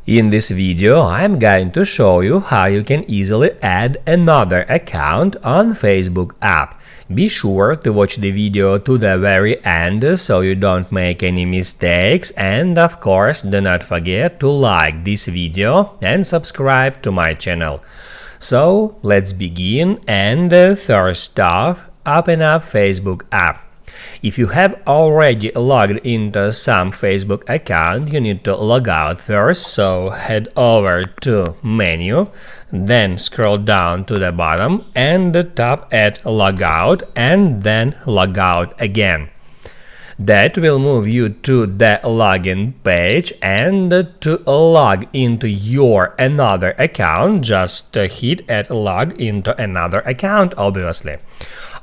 In this video, I'm going to show you how you can easily add another account on Facebook app. Be sure to watch the video to the very end so you don't make any mistakes, and of course do not forget to like this video and subscribe to my channel. So let's begin, and first off, open up Facebook app. If you have already logged into some Facebook account, you need to log out first, so head over to menu, then scroll down to the bottom and tap at logout and then logout again. That will move you to the login page, and to log into your another account, just hit at log into another account, obviously.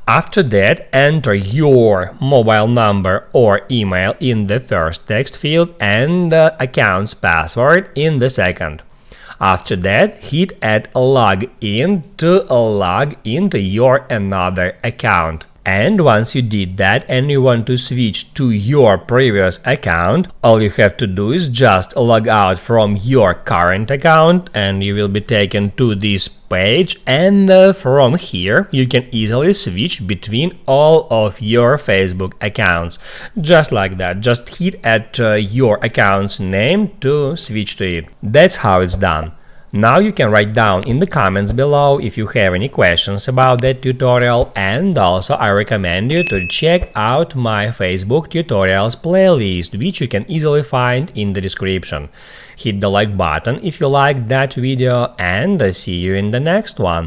After that, enter your mobile number or email in the first text field and account's password in the second. After that, hit at log in to log into your another account. And once you did that and you want to switch to your previous account, all you have to do is just log out from your current account and you will be taken to this page, and from here you can easily switch between all of your Facebook accounts. Just like that, just hit at your account's name to switch to it. That's how it's done. Now you can write down in the comments below if you have any questions about that tutorial, and also I recommend you to check out my Facebook tutorials playlist, which you can easily find in the description. Hit the like button if you liked that video, and see you in the next one.